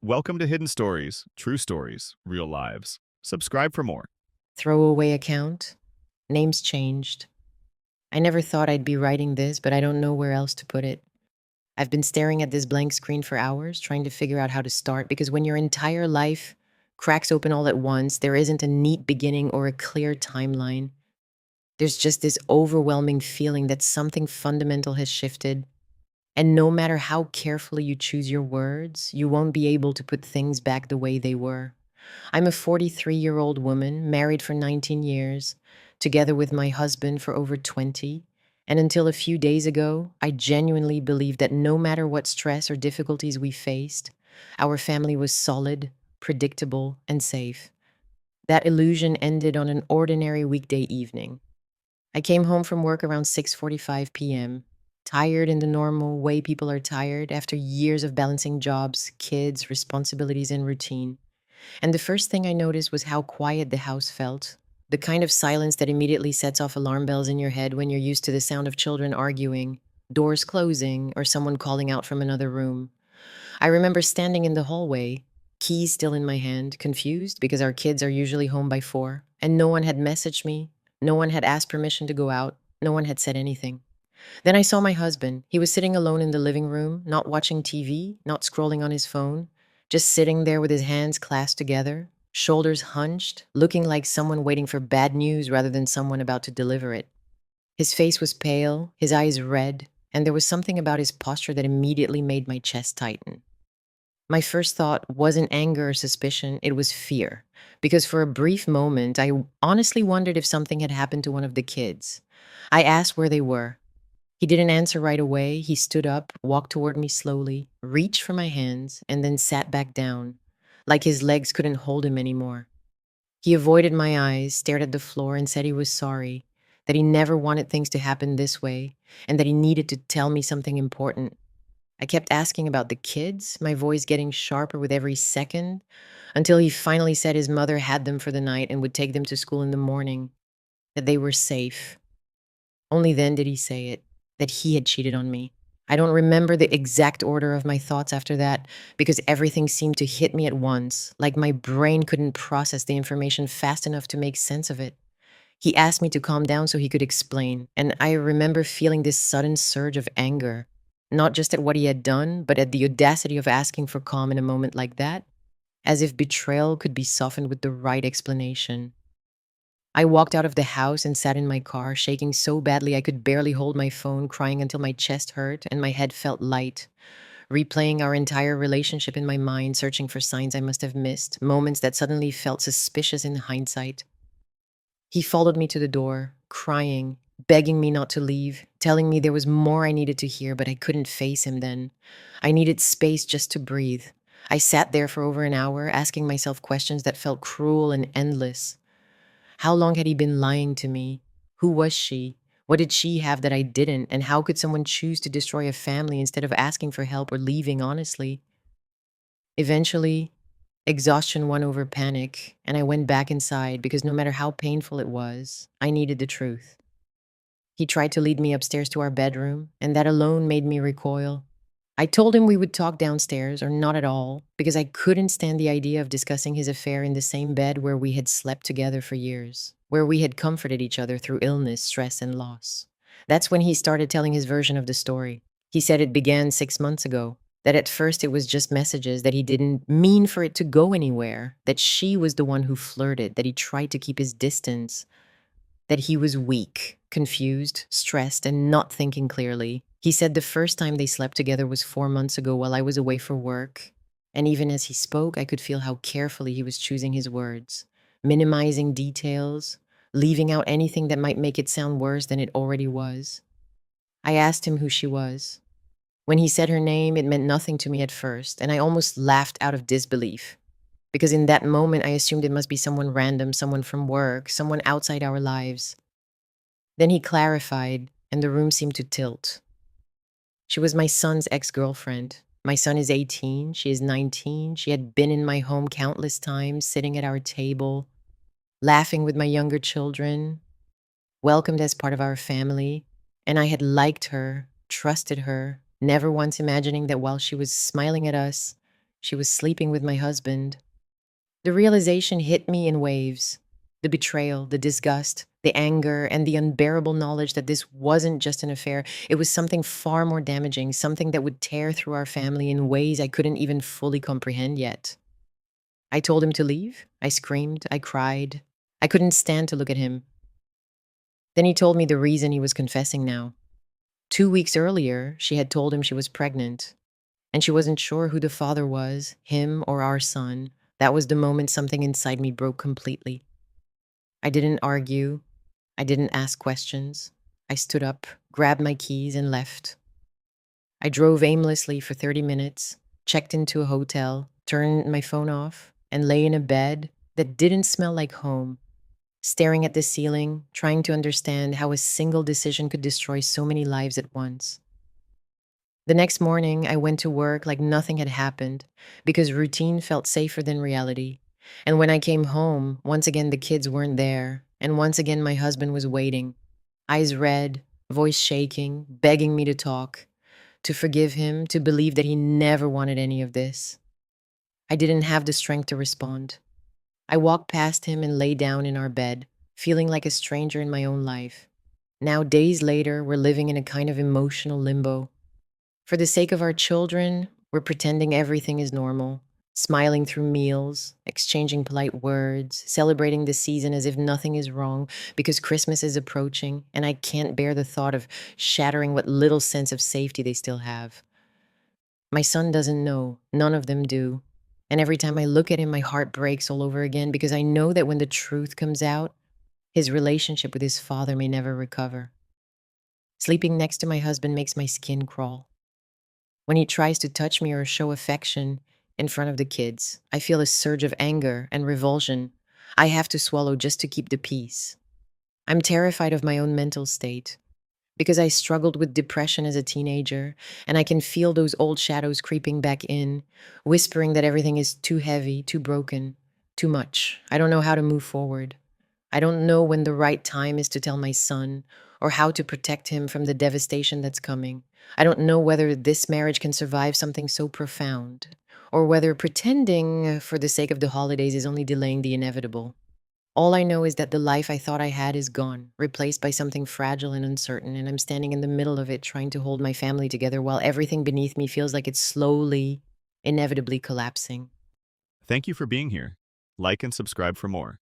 Welcome to Hidden Stories, True Stories, Real Lives. Subscribe for more. Throwaway account. Names changed. I never thought I'd be writing this, but I don't know where else to put it. I've been staring at this blank screen for hours, trying to figure out how to start, because when your entire life cracks open all at once, there isn't a neat beginning or a clear timeline. There's just this overwhelming feeling that something fundamental has shifted. And no matter how carefully you choose your words, you won't be able to put things back the way they were. I'm a 43-year-old woman, married for 19 years, together with my husband for over 20. And until a few days ago, I genuinely believed that no matter what stress or difficulties we faced, our family was solid, predictable, and safe. That illusion ended on an ordinary weekday evening. I came home from work around 6:45 p.m., tired in the normal way people are tired after years of balancing jobs, kids, responsibilities, and routine. And the first thing I noticed was how quiet the house felt. The kind of silence that immediately sets off alarm bells in your head when you're used to the sound of children arguing, doors closing, or someone calling out from another room. I remember standing in the hallway, keys still in my hand, confused because our kids are usually home by 4, and no one had messaged me, no one had asked permission to go out, no one had said anything. Then I saw my husband. He was sitting alone in the living room, not watching TV, not scrolling on his phone, just sitting there with his hands clasped together, shoulders hunched, looking like someone waiting for bad news rather than someone about to deliver it. His face was pale, his eyes red, and there was something about his posture that immediately made my chest tighten. My first thought wasn't anger or suspicion, it was fear. Because for a brief moment, I honestly wondered if something had happened to one of the kids. I asked where they were. He didn't answer right away. He stood up, walked toward me slowly, reached for my hands, and then sat back down, like his legs couldn't hold him anymore. He avoided my eyes, stared at the floor, and said he was sorry, that he never wanted things to happen this way, and that he needed to tell me something important. I kept asking about the kids, my voice getting sharper with every second, until he finally said his mother had them for the night and would take them to school in the morning, that they were safe. Only then did he say it, that he had cheated on me. I don't remember the exact order of my thoughts after that because everything seemed to hit me at once, like my brain couldn't process the information fast enough to make sense of it. He asked me to calm down so he could explain, and I remember feeling this sudden surge of anger, not just at what he had done, but at the audacity of asking for calm in a moment like that, as if betrayal could be softened with the right explanation. I walked out of the house and sat in my car, shaking so badly I could barely hold my phone, crying until my chest hurt and my head felt light, replaying our entire relationship in my mind, searching for signs I must have missed, moments that suddenly felt suspicious in hindsight. He followed me to the door, crying, begging me not to leave, telling me there was more I needed to hear, but I couldn't face him then. I needed space just to breathe. I sat there for over an hour, asking myself questions that felt cruel and endless. How long had he been lying to me? Who was she? What did she have that I didn't? And how could someone choose to destroy a family instead of asking for help or leaving honestly? Eventually, exhaustion won over panic, and I went back inside because no matter how painful it was, I needed the truth. He tried to lead me upstairs to our bedroom, and that alone made me recoil. I told him we would talk downstairs or not at all because I couldn't stand the idea of discussing his affair in the same bed where we had slept together for years, where we had comforted each other through illness, stress, and loss. That's when he started telling his version of the story. He said it began 6 months ago, that at first it was just messages, that he didn't mean for it to go anywhere, that she was the one who flirted, that he tried to keep his distance, that he was weak, confused, stressed, and not thinking clearly. He said the first time they slept together was 4 months ago while I was away for work. And even as he spoke, I could feel how carefully he was choosing his words, minimizing details, leaving out anything that might make it sound worse than it already was. I asked him who she was. When he said her name, it meant nothing to me at first, and I almost laughed out of disbelief. Because in that moment, I assumed it must be someone random, someone from work, someone outside our lives. Then he clarified, and the room seemed to tilt. She was my son's ex-girlfriend. My son is 18, she is 19. She had been in my home countless times, sitting at our table, laughing with my younger children, welcomed as part of our family. And I had liked her, trusted her, never once imagining that while she was smiling at us, She was sleeping with my husband. The realization hit me in waves. The betrayal, the disgust, the anger, and the unbearable knowledge that this wasn't just an affair. It was something far more damaging, something that would tear through our family in ways I couldn't even fully comprehend yet. I told him to leave. I screamed. I cried. I couldn't stand to look at him. Then he told me the reason he was confessing now. 2 weeks earlier, she had told him she was pregnant, and she wasn't sure who the father was, him or our son. That was the moment something inside me broke completely. I didn't argue. I didn't ask questions. I stood up, grabbed my keys, and left. I drove aimlessly for 30 minutes, checked into a hotel, turned my phone off, and lay in a bed that didn't smell like home, staring at the ceiling, trying to understand how a single decision could destroy so many lives at once. The next morning, I went to work like nothing had happened because routine felt safer than reality. And when I came home, once again the kids weren't there, and once again my husband was waiting, eyes red, voice shaking, begging me to talk, to forgive him, to believe that he never wanted any of this. I didn't have the strength to respond. I walked past him and lay down in our bed, feeling like a stranger in my own life. Now, days later, we're living in a kind of emotional limbo. For the sake of our children, we're pretending everything is normal, smiling through meals, exchanging polite words, celebrating the season as if nothing is wrong because Christmas is approaching and I can't bear the thought of shattering what little sense of safety they still have. My son doesn't know, none of them do. And every time I look at him, my heart breaks all over again because I know that when the truth comes out, his relationship with his father may never recover. Sleeping next to my husband makes my skin crawl. When he tries to touch me or show affection in front of the kids, I feel a surge of anger and revulsion I have to swallow just to keep the peace. I'm terrified of my own mental state because I struggled with depression as a teenager, and I can feel those old shadows creeping back in, whispering that everything is too heavy, too broken, too much. I don't know how to move forward. I don't know when the right time is to tell my son or how to protect him from the devastation that's coming. I don't know whether this marriage can survive something so profound or whether pretending for the sake of the holidays is only delaying the inevitable. All I know is that the life I thought I had is gone, replaced by something fragile and uncertain, and I'm standing in the middle of it trying to hold my family together while everything beneath me feels like it's slowly, inevitably collapsing. Thank you for being here. Like and subscribe for more.